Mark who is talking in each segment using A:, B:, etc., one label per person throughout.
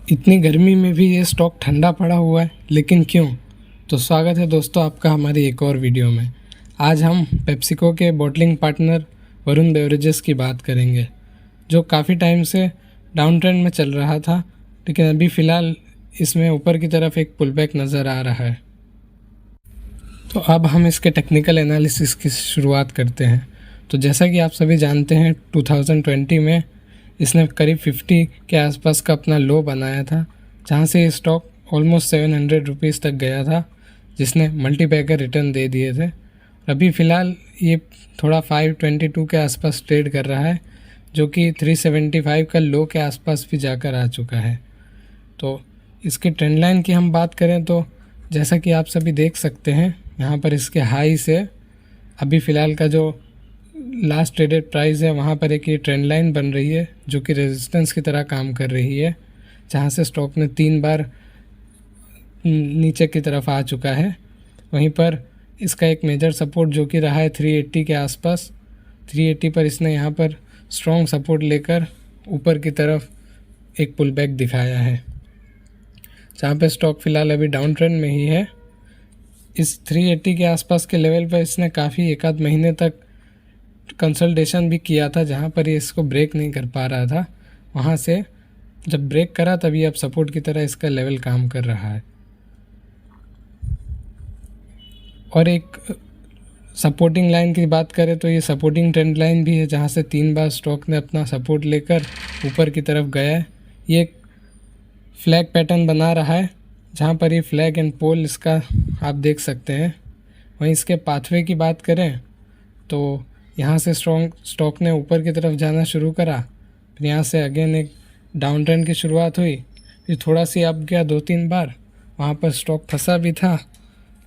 A: इतनी गर्मी में भी ये स्टॉक ठंडा पड़ा हुआ है, लेकिन क्यों? तो स्वागत है दोस्तों आपका हमारी एक और वीडियो में। आज हम पेप्सिको के बॉटलिंग पार्टनर वरुण बेवरेजेस की बात करेंगे, जो काफ़ी टाइम से डाउन ट्रेंड में चल रहा था, लेकिन अभी फ़िलहाल इसमें ऊपर की तरफ एक पुलबैक नज़र आ रहा है। तो अब हम इसके टेक्निकल एनालिसिस की शुरुआत करते हैं। तो जैसा कि आप सभी जानते हैं, 2020 में इसने करीब 50 के आसपास का अपना लो बनाया था, जहां से ये स्टॉक ऑलमोस्ट 700 रुपीज़ तक गया था, जिसने मल्टीबैगर रिटर्न दे दिए थे। अभी फ़िलहाल ये थोड़ा 522 के आसपास ट्रेड कर रहा है, जो कि 375 का लो के आसपास भी जाकर आ चुका है। तो इसके ट्रेंड लाइन की हम बात करें तो जैसा कि आप सभी देख सकते हैं, यहाँ पर इसके हाई से अभी फ़िलहाल का जो लास्ट ट्रेडेड प्राइस है वहाँ पर एक ये ट्रेंड लाइन बन रही है, जो कि रेजिस्टेंस की तरह काम कर रही है, जहाँ से स्टॉक ने 3 बार नीचे की तरफ आ चुका है। वहीं पर इसका एक मेजर सपोर्ट जो कि रहा है 380 के आसपास, 380 पर इसने यहाँ पर स्ट्रॉन्ग सपोर्ट लेकर ऊपर की तरफ एक पुल बैक दिखाया है, जहाँ पे स्टॉक फ़िलहाल अभी डाउन ट्रेंड में ही है। इस 380 के आसपास के लेवल पर इसने काफ़ी एक आध महीने तक कंसल्टेशन भी किया था, जहाँ पर ये इसको ब्रेक नहीं कर पा रहा था। वहाँ से जब ब्रेक करा तभी अब सपोर्ट की तरह इसका लेवल काम कर रहा है। और एक सपोर्टिंग लाइन की बात करें तो ये सपोर्टिंग ट्रेंड लाइन भी है, जहाँ से 3 बार स्टॉक ने अपना सपोर्ट लेकर ऊपर की तरफ गया है। ये एक फ्लैग पैटर्न बना रहा है, जहाँ पर ये फ्लैग एंड पोल इसका आप देख सकते हैं। वहीं इसके पाथवे की बात करें तो यहाँ से स्टॉक ने ऊपर की तरफ जाना शुरू करा, फिर यहाँ से अगेन एक डाउन ट्रेंड की शुरुआत हुई, फिर थोड़ा सी अप गया 2-3 बार, वहाँ पर स्टॉक फंसा भी था,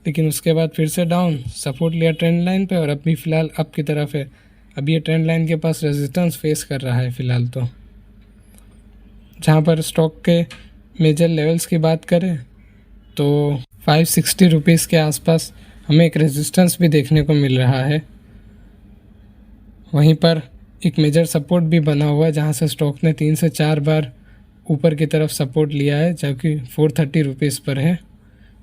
A: लेकिन उसके बाद फिर से डाउन, सपोर्ट लिया ट्रेंड लाइन पे और अभी फ़िलहाल अप की तरफ है। अभी ये ट्रेंड लाइन के पास रेजिस्टेंस फेस कर रहा है फ़िलहाल तो। जहाँ पर स्टॉक के मेजर लेवल्स की बात करें तो 560 रुपीज़ के आसपास हमें एक रेजिस्टेंस भी देखने को मिल रहा है। वहीं पर एक मेजर सपोर्ट भी बना हुआ है, जहाँ से स्टॉक ने 3 से 4 बार ऊपर की तरफ सपोर्ट लिया है, जबकि 430 रुपीज़ पर है।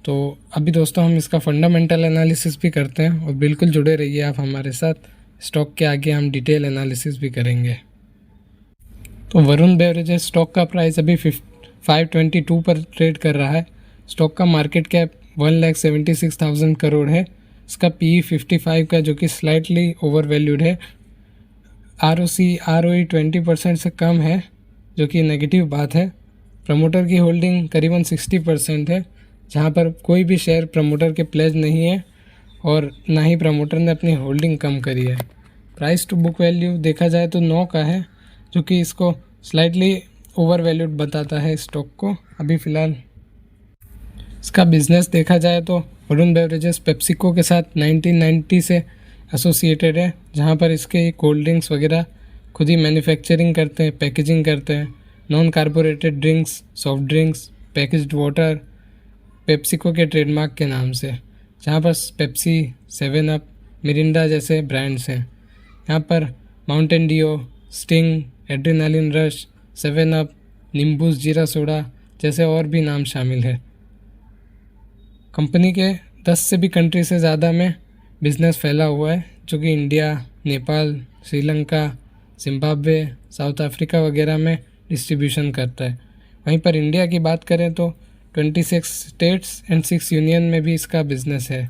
A: तो अभी दोस्तों हम इसका फंडामेंटल एनालिसिस भी करते हैं, और बिल्कुल जुड़े रहिए आप हमारे साथ। स्टॉक के आगे हम डिटेल एनालिसिस भी करेंगे। तो वरुण बेवरेजेस स्टॉक का प्राइस अभी 522 पर ट्रेड कर रहा है। स्टॉक का मार्केट कैप 1,76,000 करोड़ है। इसका PE 55 का, जो कि स्लाइटली ओवर वैल्यूड है। ROE 20% से कम है, जो कि नेगेटिव बात है। प्रमोटर की होल्डिंग करीबन 60% है, जहां पर कोई भी शेयर प्रमोटर के प्लेज नहीं है और ना ही प्रमोटर ने अपनी होल्डिंग कम करी है। प्राइस टू बुक वैल्यू देखा जाए तो 9 का है, जो कि इसको स्लाइटली ओवर वैल्यूड बताता है स्टॉक को अभी फ़िलहाल। इसका बिजनेस देखा जाए तो वरुण बेवरेजेस पेप्सिको के साथ 1990 से एसोसिएटेड है, जहाँ पर इसके कोल्ड ड्रिंक्स वगैरह खुद ही मैन्युफैक्चरिंग करते हैं, पैकेजिंग करते हैं। Non carbonated drinks, soft drinks, packaged water PepsiCo के ट्रेडमार्क के नाम से, जहाँ पर पेप्सी, 7 अप, मिरिंडा जैसे ब्रांड्स हैं। यहाँ पर Mountain Dew, Sting, Adrenaline Rush, 7 up, Nimbooz जीरा सोडा जैसे और भी नाम शामिल है। कंपनी के 10 से भी कंट्री से ज़्यादा में बिज़नेस फैला हुआ है, जो कि India, Nepal, Sri Lanka, Zimbabwe, south Africa वगैरह में डिस्ट्रीब्यूशन करता है। वहीं पर इंडिया की बात करें तो 26 स्टेट्स एंड 6 यूनियन में भी इसका बिजनेस है।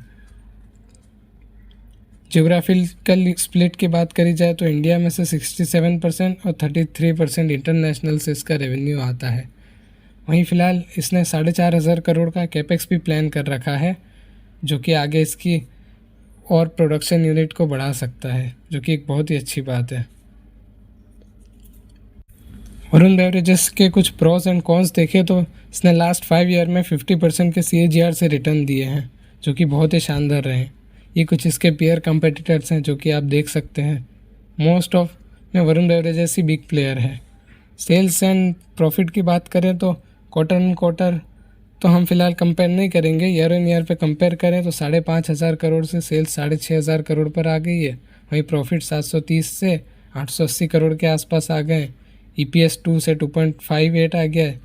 A: जियोग्राफिकल स्प्लिट की बात करी जाए तो इंडिया में से 67% और 33% इंटरनेशनल से इसका रेवेन्यू आता है। वहीं फ़िलहाल इसने 4,500 करोड़ का कैपेक्स भी प्लान कर रखा है, जो कि आगे इसकी और प्रोडक्शन यूनिट को बढ़ा सकता है, जो कि एक बहुत ही अच्छी बात है। वरुण बेवरेजेस के कुछ प्रोस एंड कॉन्स देखें तो इसने लास्ट 5 ईयर में 50% के CAGR से रिटर्न दिए हैं, जो कि बहुत ही शानदार रहे हैं। ये कुछ इसके पेयर कंपेटिटर्स हैं, जो कि आप देख सकते हैं। मोस्ट ऑफ में वरुण बेवरेजेस ही बिग प्लेयर है। सेल्स एंड प्रॉफिट की बात करें तो क्वार्टर एंड क्वार्टर तो हम फिलहाल कंपेयर नहीं करेंगे, ईयर ऑन ईयर पे कंपेयर करें तो 5,500 करोड़ से सेल्स 6,500 करोड़ पर आ गई है। वहीं प्रॉफिट 730 से 880 करोड़ के आसपास आ गए। EPS 2 से 2.58 आ गया है।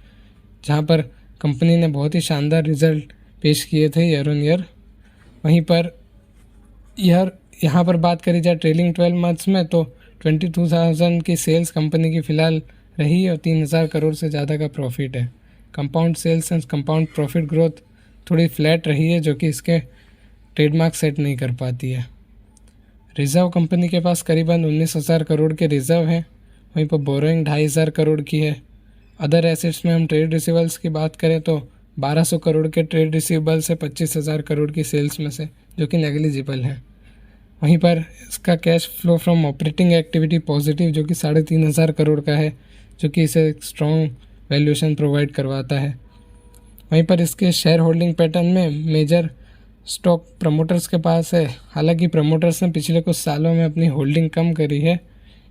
A: जहां पर कंपनी ने बहुत ही शानदार रिजल्ट पेश किए थे ईयर ऑन ईयर। वहीं पर यहाँ पर बात करी जाए ट्रेलिंग 12 मंथ्स में तो 22,000 की सेल्स कंपनी की फ़िलहाल रही और 3,000 करोड़ से ज़्यादा का प्रॉफिट है। Compound sales and compound profit growth थोड़ी फ्लैट रही है, जो कि इसके ट्रेडमार्क सेट नहीं कर पाती है। रिज़र्व कंपनी के पास करीबन 19,000 करोड़ के रिज़र्व हैं। वहीं पर बोरोइंग 2,500 करोड़ की है। अदर एसेट्स में हम ट्रेड रिसीवेबल्स की बात करें तो 1,200 करोड़ के ट्रेड रिसीवेबल्स है 25,000 करोड़ की सेल्स में से, जो कि नेग्लिजिबल है। वहीं पर इसका cash flow from operating activity positive, जो कि 3,500 करोड़ का है, जो कि इसे एक स्ट्रॉन्ग वैल्यूएशन प्रोवाइड करवाता है। वहीं पर इसके शेयर होल्डिंग पैटर्न में मेजर स्टॉक प्रमोटर्स के पास है। हालांकि प्रमोटर्स ने पिछले कुछ सालों में अपनी होल्डिंग कम करी है।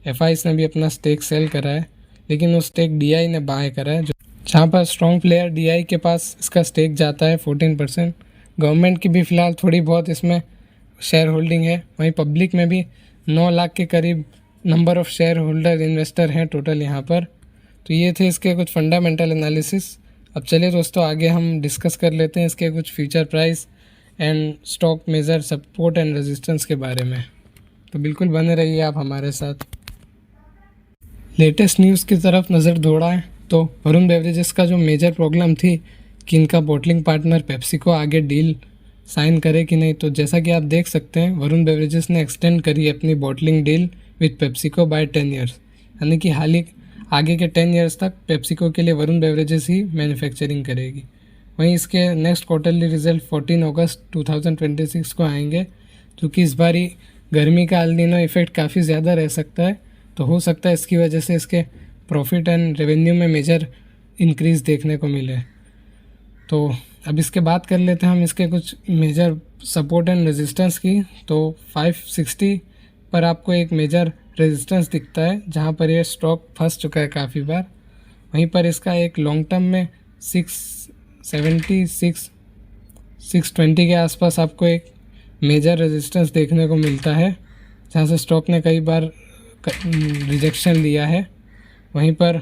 A: एफआईस ने भी अपना स्टेक सेल करा है, लेकिन वो स्टेक डीआई ने बाय करा है, जहाँ पर स्ट्रॉन्ग प्लेयर डीआई के पास इसका स्टेक जाता है 14%। गवर्नमेंट की भी फ़िलहाल थोड़ी बहुत इसमें शेयर होल्डिंग है। वहीं पब्लिक में भी 9 लाख के करीब number of share holder investor हैं टोटल यहाँ पर। तो ये थे इसके कुछ फंडामेंटल एनालिसिस। अब चलिए दोस्तों आगे हम डिस्कस कर लेते हैं इसके कुछ future price and stock major support and resistance के बारे में। तो बिल्कुल बने रहिए आप हमारे साथ। लेटेस्ट न्यूज़ की तरफ नज़र दौड़ाएं तो वरुण बेवरेजेस का जो मेजर प्रॉब्लम थी कि इनका बॉटलिंग पार्टनर पेप्सिको आगे डील साइन करे कि नहीं, तो जैसा कि आप देख सकते हैं वरुण बेवरेजेस ने एक्सटेंड करी अपनी bottling deal with PepsiCo by 10 years, यानी कि आगे के 10 ईयर्स तक पेप्सिको के लिए वरुण बेवरेजेस ही मैन्युफैक्चरिंग करेगी। वहीं इसके नेक्स्ट क्वार्टरली रिजल्ट 14 अगस्त 2026 को आएंगे, जो कि इस बारी गर्मी का एल नीनो इफेक्ट काफ़ी ज़्यादा रह सकता है। तो हो सकता है इसकी वजह से इसके प्रॉफिट एंड रेवेन्यू में मेजर इंक्रीज़ देखने को मिले। तो अब इसके बात कर लेते हैं हम इसके कुछ मेजर सपोर्ट एंड रेजिस्टेंस की। तो 560 पर आपको एक मेजर रेजिस्टेंस दिखता है, जहां पर ये स्टॉक फंस चुका है काफ़ी बार। वहीं पर इसका एक लॉन्ग टर्म में 620 के आसपास आपको एक मेजर रेजिस्टेंस देखने को मिलता है, जहां से स्टॉक ने कई बार रिजेक्शन लिया है। वहीं पर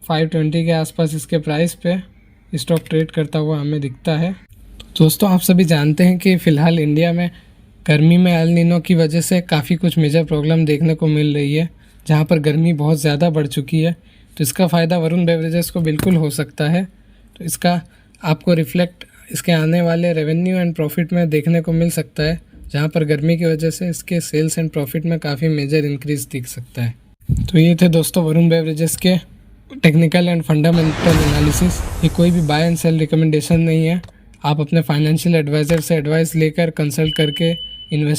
A: 520 के आसपास इसके प्राइस पे स्टॉक ट्रेड करता हुआ हमें दिखता है। तो दोस्तों आप सभी जानते हैं कि फ़िलहाल इंडिया में गर्मी में एल नीनो की वजह से काफ़ी कुछ मेजर प्रॉब्लम देखने को मिल रही है, जहां पर गर्मी बहुत ज़्यादा बढ़ चुकी है। तो इसका फ़ायदा वरुण बेवरेजेस को बिल्कुल हो सकता है। तो इसका आपको रिफ्लेक्ट इसके आने वाले रेवेन्यू एंड प्रॉफिट में देखने को मिल सकता है, जहां पर गर्मी की वजह से इसके सेल्स एंड प्रॉफिट में काफ़ी मेजर इंक्रीज़ दिख सकता है। तो ये थे दोस्तों वरुण बेवरेजेस के टेक्निकल एंड फंडामेंटल एनालिसिस। ये कोई भी बाय एंड सेल रिकमेंडेशन नहीं है। आप अपने फाइनेंशियल एडवाइज़र से एडवाइस लेकर कंसल्ट करके इन्वेस्ट